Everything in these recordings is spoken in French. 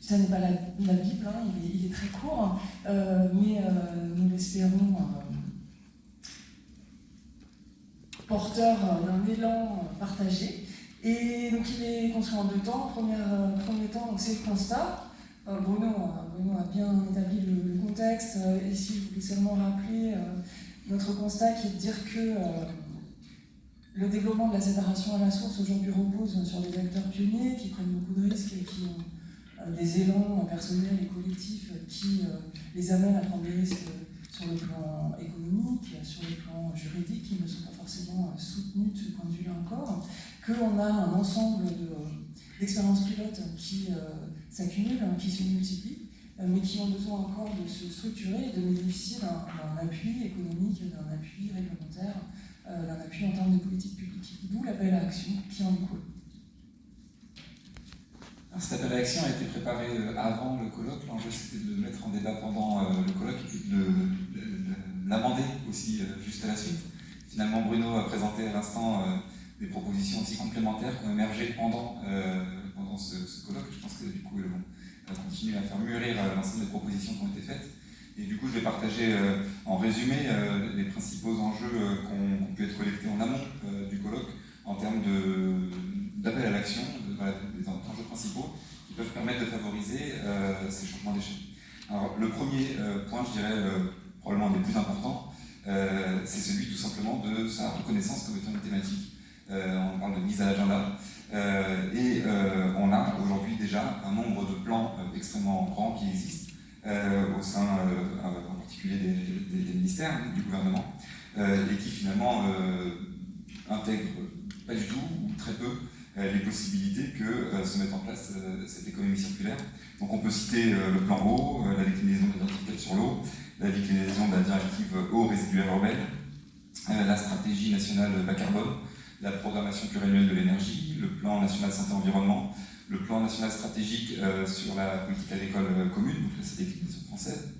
Ça n'est pas la Bible, hein, il est très court, mais nous l'espérons porteur d'un élan partagé. Et donc il est construit en 2 temps. Premier temps, c'est le constat. Bruno a bien établi le contexte. Ici, je voulais seulement rappeler notre constat qui est de dire que le développement de la séparation à la source aujourd'hui repose sur des acteurs pionniers qui prennent beaucoup de risques et qui ont des élans personnels et collectifs qui les amènent à prendre des risques sur le plan économique, sur le plan juridique, qui ne sont pas forcément soutenus de ce point de vue-là encore, qu'on a un ensemble d'expériences pilotes qui s'accumulent, qui se multiplient, mais qui ont besoin encore de se structurer et de bénéficier d'un appui économique, d'un appui réglementaire, d'un appui en termes de politique publique. D'où l'appel à l'action qui en découle. Cet appel à l'action a été préparé avant le colloque. L'enjeu, c'était de le mettre en débat pendant le colloque et puis de l'amender aussi juste à la suite. Finalement, Bruno a présenté à l'instant des propositions aussi complémentaires qui ont émergé pendant ce colloque. Je pense que du coup, elles vont continuer à faire mûrir l'ensemble des propositions qui ont été faites. Et du coup, je vais partager en résumé les principaux enjeux qui ont pu être collectés en amont du colloque en termes d'appel à l'action, des enjeux principaux qui peuvent permettre de favoriser ces changements d'échelle. Alors, le premier point, je dirais, probablement des plus importants, c'est celui tout simplement de sa reconnaissance comme étant une thématique. On parle de mise à l'agenda. On a aujourd'hui déjà un nombre de plans extrêmement grands qui existent au sein en particulier des ministères, du gouvernement, et qui finalement intègrent pas du tout ou très peu les possibilités que se mette en place cette économie circulaire. Donc on peut citer le plan eau, la déclinaison de la directive sur l'eau, la déclinaison de la directive eau résiduaire urbaine, la stratégie nationale bas carbone, la programmation pluriannuelle de l'énergie, le plan national santé-environnement, le plan national stratégique sur la politique agricole commune, donc là c'est déclinaison française,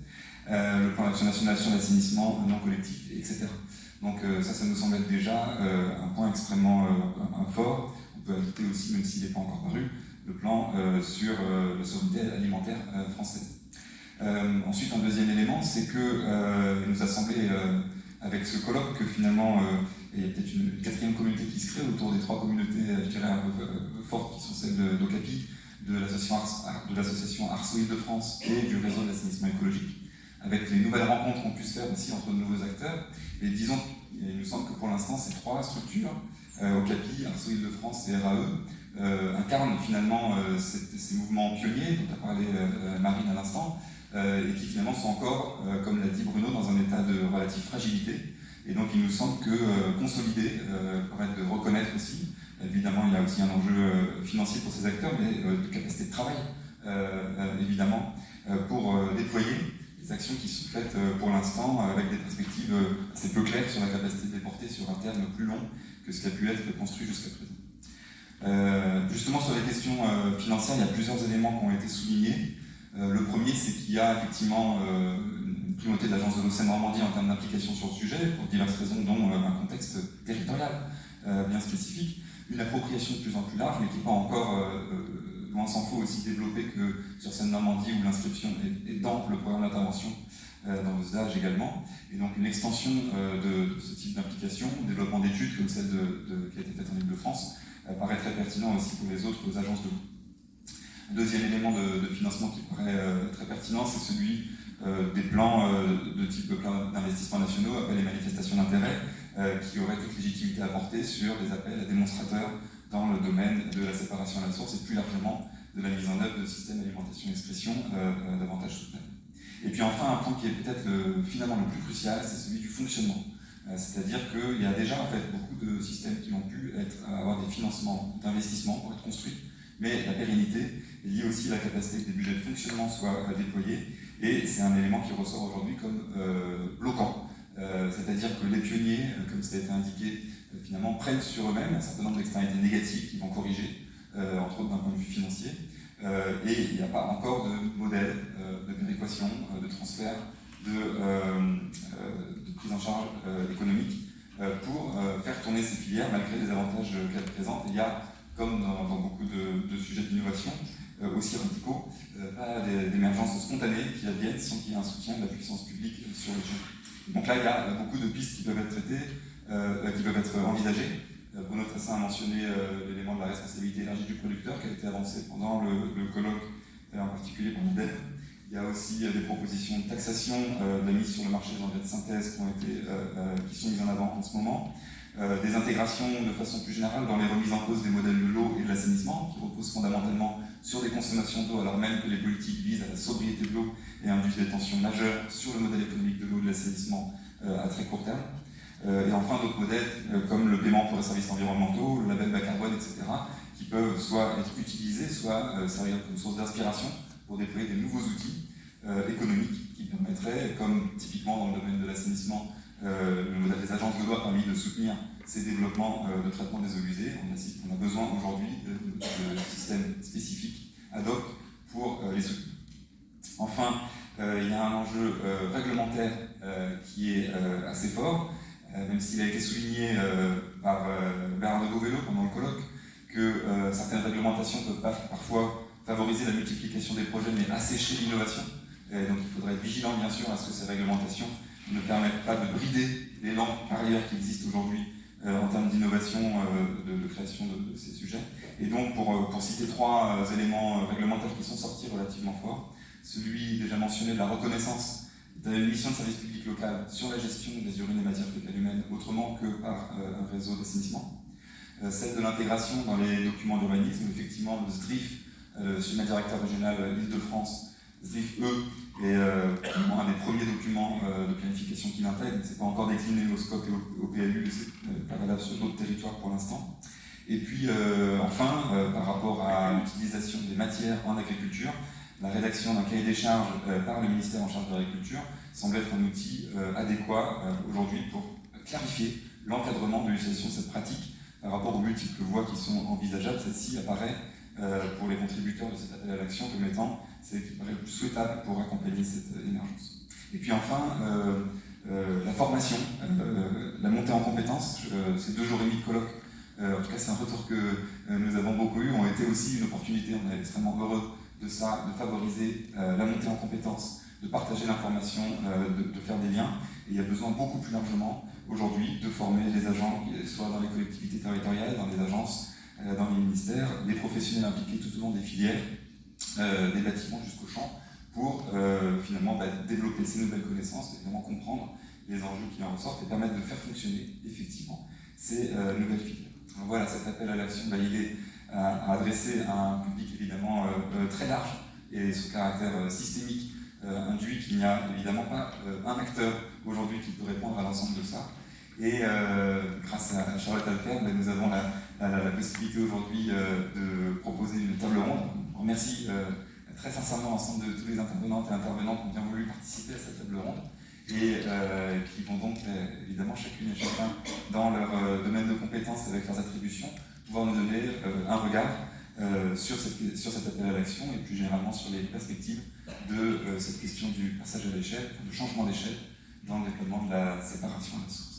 le plan national sur l'assainissement non collectif, etc. Donc ça nous semble être déjà un point extrêmement fort. On peut ajouter aussi, même s'il n'est pas encore paru, le plan sur la souveraineté alimentaire française. Ensuite, un deuxième élément, c'est qu'il nous a semblé, avec ce colloque, que finalement, il y a peut-être une quatrième communauté qui se crée autour des 3 communautés, je dirais, un peu fortes, qui sont celles d'Ocapi, de l'association Arceau Île-de-France et du réseau de l'assainissement écologique, avec les nouvelles rencontres qu'on puisse faire aussi entre de nouveaux acteurs. Et disons, il nous semble que pour l'instant, ces 3 structures, Ocapi, Arceau Île-de-France et RAE, incarnent finalement ces mouvements pionniers dont a parlé Marine à l'instant, et qui finalement sont encore, comme l'a dit Bruno, dans un état de relative fragilité. Et donc il nous semble que consolider permet de reconnaître aussi, évidemment il y a aussi un enjeu financier pour ces acteurs, mais de capacité de travail, évidemment, pour déployer les actions qui sont faites pour l'instant avec des perspectives assez peu claires sur la capacité de les porter sur un terme plus long que ce qui a pu être construit jusqu'à présent. Justement sur les questions financières, il y a plusieurs éléments qui ont été soulignés. Le premier, c'est qu'il y a effectivement une primauté de l'Agence de l'eau Seine-Normandie en termes d'implication sur le sujet, pour diverses raisons, dont un contexte territorial bien spécifique, une appropriation de plus en plus large, mais qui n'est pas encore, loin s'en faut, aussi développée que sur Seine-Normandie, où l'inscription est dans le programme d'intervention, dans le ZAGE également, et donc une extension de ce type d'implication, développement d'études comme celle qui a été faite en Île-de-France, paraît très pertinent aussi pour les autres agences de l'eau. Le deuxième élément de financement qui paraît très pertinent, c'est celui des plans de type plan d'investissement nationaux, appels et manifestations d'intérêt, qui auraient toute légitimité à porter sur des appels à démonstrateurs dans le domaine de la séparation à la source et plus largement de la mise en œuvre de systèmes d'alimentation-expression davantage soutenables. Et puis enfin, un point qui est peut-être finalement le plus crucial, c'est celui du fonctionnement. C'est-à-dire qu'il y a déjà en fait beaucoup de systèmes qui ont pu avoir des financements d'investissement pour être construits, mais la pérennité est liée aussi à la capacité que des budgets de fonctionnement soient déployés, et c'est un élément qui ressort aujourd'hui comme bloquant. C'est-à-dire que les pionniers, comme ça a été indiqué, finalement prennent sur eux-mêmes un certain nombre d'externalités négatives qu'ils vont corriger, entre autres d'un point de vue financier, et il n'y a pas encore de modèle de péréquation, de transfert, de prise en charge économique pour faire tourner ces filières malgré les avantages qu'elles présentent. Et il y a, comme dans beaucoup de sujets d'innovation, aussi radicaux, pas d'émergence spontanée qui adviennent sans qu'il y ait un soutien de la puissance publique sur le sujet. Donc là, il y a beaucoup de pistes qui peuvent être traitées, qui peuvent être envisagées. Bruno Tressin a mentionné l'élément de la responsabilité élargie du producteur qui a été avancé pendant le colloque, en particulier par l'IDEP. Il y a aussi des propositions de taxation de la mise sur le marché des engrais de synthèse qui sont mises en avant en ce moment. Des intégrations de façon plus générale dans les remises en cause des modèles de l'eau et de l'assainissement, qui reposent fondamentalement sur des consommations d'eau, alors même que les politiques visent à la sobriété de l'eau et induisent des tensions majeures sur le modèle économique de l'eau et de l'assainissement à très court terme. Et enfin d'autres modèles comme le paiement pour les services environnementaux, le label bas carbone, etc., qui peuvent soit être utilisés, soit servir comme source d'inspiration pour déployer des nouveaux outils économiques qui permettraient, comme typiquement dans le domaine de l'assainissement, le modèle des agences de l'eau a permis de soutenir ces développements de traitement des eaux usées. On a besoin aujourd'hui de systèmes spécifiques ad hoc pour les soutenir. Enfin, il y a un enjeu réglementaire qui est assez fort, même s'il a été souligné par Bernard de Beauvélo pendant le colloque, que certaines réglementations peuvent parfois favoriser la multiplication des projets mais assécher l'innovation. Donc il faudrait être vigilant bien sûr à ce que ces réglementations ne permettent pas de brider l'élan par ailleurs qui existe aujourd'hui en termes d'innovation, de création de ces sujets. Et donc pour citer trois éléments réglementaires qui sont sortis relativement forts, celui déjà mentionné de la reconnaissance d'une mission de service public local sur la gestion des urines et matières fécales humaines autrement que par un réseau d'assainissement, celle de l'intégration dans les documents d'urbanisme, effectivement le SDRIF, le schéma directeur régional Île-de-France, SDRIF est un des premiers documents de planification qui l'intègre. Ce n'est pas encore décliné au SCOP et au PLU, c'est pas valable sur d'autres territoires pour l'instant. Et puis enfin, par rapport à l'utilisation des matières en agriculture, la rédaction d'un cahier des charges par le ministère en charge de l'agriculture semble être un outil adéquat aujourd'hui pour clarifier l'encadrement de l'utilisation de cette pratique par rapport aux multiples voies qui sont envisageables. Celle-ci apparaît pour les contributeurs de cet appel à l'action comme étant celle qui paraît le plus souhaitable pour accompagner cette émergence. Et puis enfin, la formation, la montée en compétences. Ces 2 jours et demi de colloque, en tout cas c'est un retour que nous avons beaucoup eu, ont été aussi une opportunité, on est extrêmement heureux de ça, de favoriser la montée en compétences, de partager l'information, de faire des liens. Et il y a besoin beaucoup plus largement aujourd'hui de former les agents, soit dans les collectivités territoriales, dans les agences, dans les ministères, les professionnels impliqués tout au long des filières, des bâtiments jusqu'au champ, pour finalement développer ces nouvelles connaissances et vraiment comprendre les enjeux qui en ressortent et permettre de faire fonctionner effectivement ces nouvelles filières. Alors voilà, cet appel à l'action, il est à adresser à un public évidemment très large et son caractère systémique induit qu'il n'y a évidemment pas un acteur aujourd'hui qui peut répondre à l'ensemble de ça. Et grâce à Charlotte Alper, nous avons la possibilité aujourd'hui de proposer une table ronde. On remercie très sincèrement l'ensemble de tous les intervenantes et intervenants qui ont bien voulu participer à cette table ronde et qui vont donc évidemment chacune et chacun dans leur domaine de compétences avec leurs attributions pouvoir nous donner un regard sur cet appel à l'action et plus généralement sur les perspectives de cette question du passage à l'échelle, du changement d'échelle dans le déploiement de la séparation à la source.